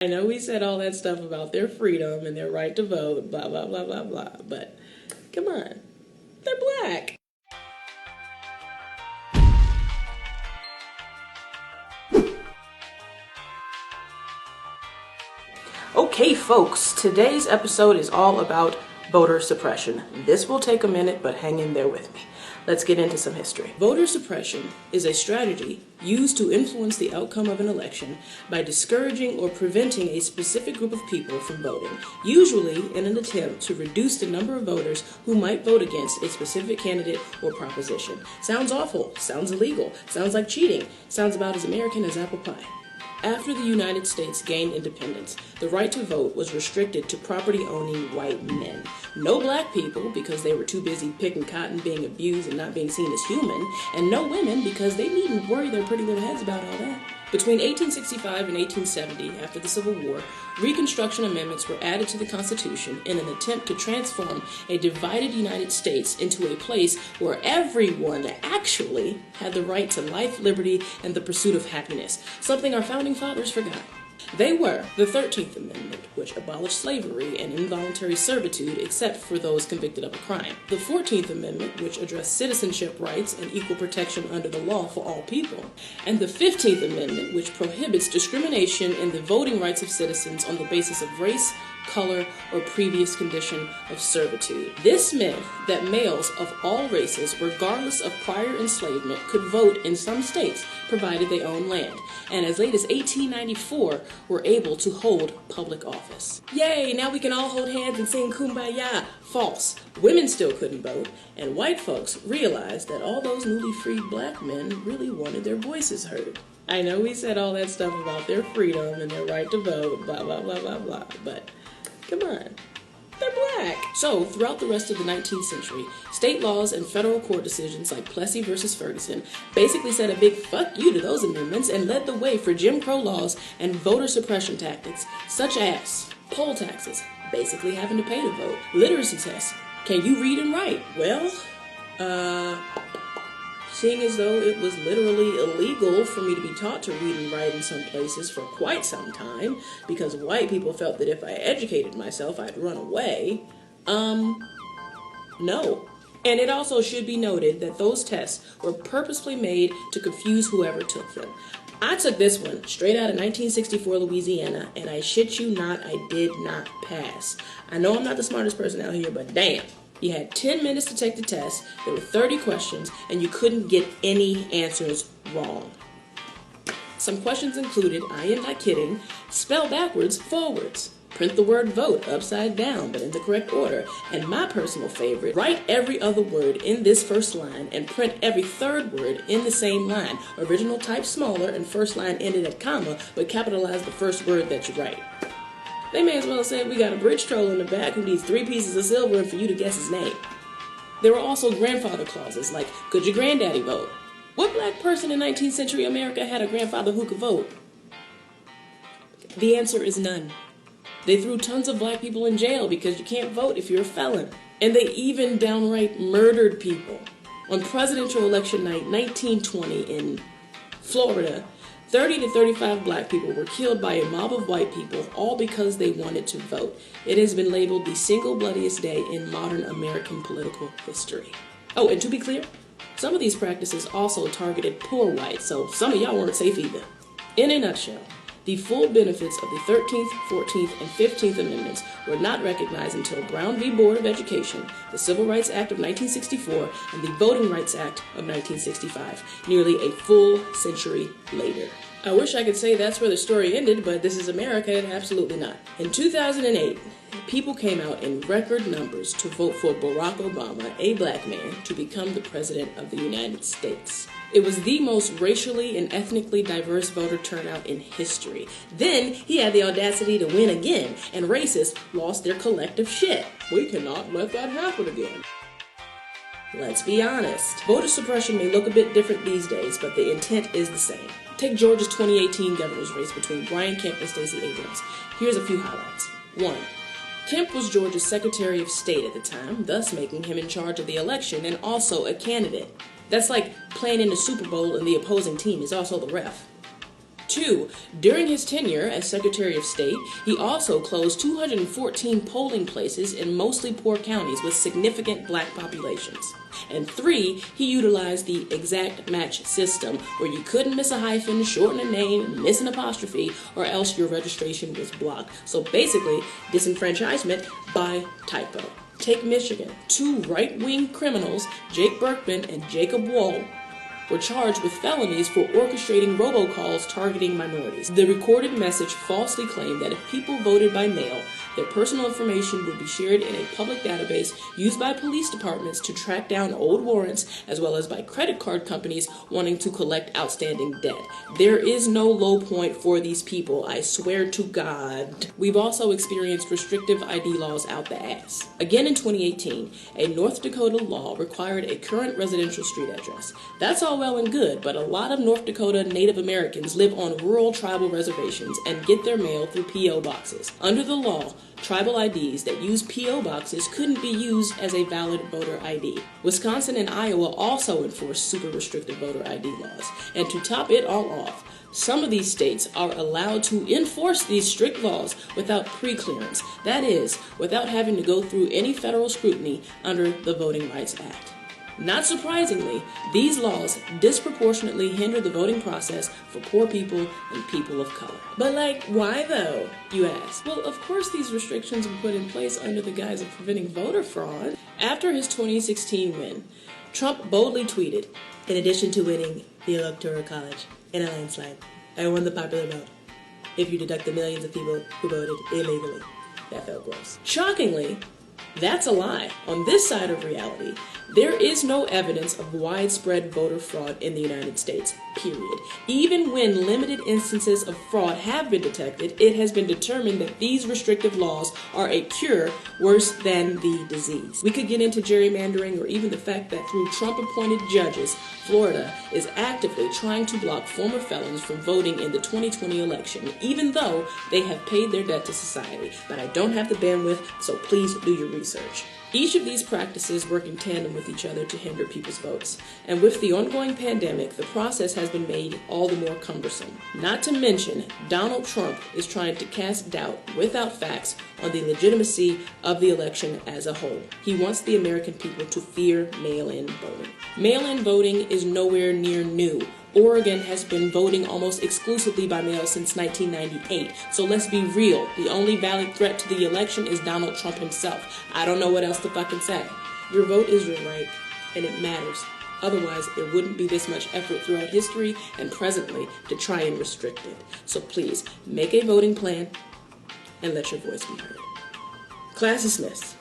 I know we said all that stuff about their freedom and their right to vote, blah, blah, blah, blah, blah, but come on, they're black. Okay, folks, today's episode is all about voter suppression. This will take a minute, but hang in there with me. Let's get into some history. Voter suppression is a strategy used to influence the outcome of an election by discouraging or preventing a specific group of people from voting, usually in an attempt to reduce the number of voters who might vote against a specific candidate or proposition. Sounds awful, sounds illegal, sounds like cheating, sounds about as American as apple pie. After the United States gained independence, the right to vote was restricted to property-owning white men. No black people, because they were too busy picking cotton, being abused, and not being seen as human, and no women, because they needn't worry their pretty little heads about all that. Between 1865 and 1870, after the Civil War, Reconstruction amendments were added to the Constitution in an attempt to transform a divided United States into a place where everyone actually had the right to life, liberty, and the pursuit of happiness, something our founding fathers forgot. They were the 13th Amendment, which abolished slavery and involuntary servitude except for those convicted of a crime. The 14th Amendment, which addressed citizenship rights and equal protection under the law for all people. And the 15th Amendment, which prohibits discrimination in the voting rights of citizens on the basis of race, color, or previous condition of servitude. This meant that males of all races, regardless of prior enslavement, could vote in some states, provided they owned land, and as late as 1894 were able to hold public office. Yay, now we can all hold hands and sing Kumbaya. False. Women still couldn't vote, and white folks realized that all those newly freed black men really wanted their voices heard. I know we said all that stuff about their freedom and their right to vote, blah, blah, blah, blah, blah, but come on, they're black. So, throughout the rest of the 19th century, state laws and federal court decisions like Plessy versus Ferguson basically said a big fuck you to those amendments and led the way for Jim Crow laws and voter suppression tactics, such as poll taxes, basically having to pay to vote, literacy tests, can you read and write? Well, seeing as though it was literally illegal for me to be taught to read and write in some places for quite some time, because white people felt that if I educated myself, I'd run away, no. And it also should be noted that those tests were purposely made to confuse whoever took them. I took this one straight out of 1964 Louisiana, and I shit you not, I did not pass. I know I'm not the smartest person out here, but damn. You had 10 minutes to take the test, there were 30 questions, and you couldn't get any answers wrong. Some questions included, I am not kidding, spell backwards forwards, print the word vote upside down but in the correct order, and my personal favorite, write every other word in this first line and print every third word in the same line. Original type smaller and first line ended at comma, but capitalize the first word that you write. They may as well have said we got a bridge troll in the back who needs 3 pieces of silver and for you to guess his name. There were also grandfather clauses like, could your granddaddy vote? What black person in 19th century America had a grandfather who could vote? The answer is none. They threw tons of black people in jail because you can't vote if you're a felon. And they even downright murdered people. On presidential election night 1920 in Florida, 30 to 35 black people were killed by a mob of white people, all because they wanted to vote. It has been labeled the single bloodiest day in modern American political history. Oh, and to be clear, some of these practices also targeted poor whites, so some of y'all weren't safe either. In a nutshell, the full benefits of the 13th, 14th, and 15th Amendments were not recognized until Brown v. Board of Education, the Civil Rights Act of 1964, and the Voting Rights Act of 1965, nearly a full century later. I wish I could say that's where the story ended, but this is America and absolutely not. In 2008, people came out in record numbers to vote for Barack Obama, a black man, to become the President of the United States. It was the most racially and ethnically diverse voter turnout in history. Then he had the audacity to win again, and racists lost their collective shit. We cannot let that happen again. Let's be honest. Voter suppression may look a bit different these days, but the intent is the same. Take Georgia's 2018 governor's race between Brian Kemp and Stacey Abrams. Here's a few highlights. 1. Kemp was Georgia's Secretary of State at the time, thus making him in charge of the election and also a candidate. That's like playing in the Super Bowl and the opposing team is also the ref. 2. During his tenure as Secretary of State, he also closed 214 polling places in mostly poor counties with significant black populations. And 3, he utilized the exact match system, where you couldn't miss a hyphen, shorten a name, miss an apostrophe, or else your registration was blocked. So basically, disenfranchisement by typo. Take Michigan. 2 right-wing criminals, Jake Berkman and Jacob Wall, were charged with felonies for orchestrating robocalls targeting minorities. The recorded message falsely claimed that if people voted by mail, their personal information would be shared in a public database used by police departments to track down old warrants, as well as by credit card companies wanting to collect outstanding debt. There is no low point for these people, I swear to God. We've also experienced restrictive ID laws out the ass. Again in 2018, a North Dakota law required a current residential street address. That's all well and good, but a lot of North Dakota Native Americans live on rural tribal reservations and get their mail through P.O. boxes. Under the law, tribal IDs that use P.O. boxes couldn't be used as a valid voter ID. Wisconsin and Iowa also enforce super restrictive voter ID laws. And to top it all off, some of these states are allowed to enforce these strict laws without pre-clearance. That is, without having to go through any federal scrutiny under the Voting Rights Act. Not surprisingly, these laws disproportionately hinder the voting process for poor people and people of color. But why though, you ask? Well, of course these restrictions were put in place under the guise of preventing voter fraud. After his 2016 win, Trump boldly tweeted, "In addition to winning the Electoral College in a landslide, I won the popular vote. If you deduct the millions of people who voted illegally." That felt gross. Shockingly, that's a lie. On this side of reality, there is no evidence of widespread voter fraud in the United States, period. Even when limited instances of fraud have been detected, it has been determined that these restrictive laws are a cure worse than the disease. We could get into gerrymandering or even the fact that through Trump-appointed judges, Florida is actively trying to block former felons from voting in the 2020 election, even though they have paid their debt to society. But I don't have the bandwidth, so please do your research. Each of these practices work in tandem with each other to hinder people's votes. And with the ongoing pandemic, the process has been made all the more cumbersome. Not to mention, Donald Trump is trying to cast doubt without facts on the legitimacy of the election as a whole. He wants the American people to fear mail-in voting. Mail-in voting is nowhere near new. Oregon has been voting almost exclusively by mail since 1998. So let's be real. The only valid threat to the election is Donald Trump himself. I don't know what else to fucking say. Your vote is your right, and it matters. Otherwise, there wouldn't be this much effort throughout history and presently to try and restrict it. So please, make a voting plan and let your voice be heard. Class dismissed.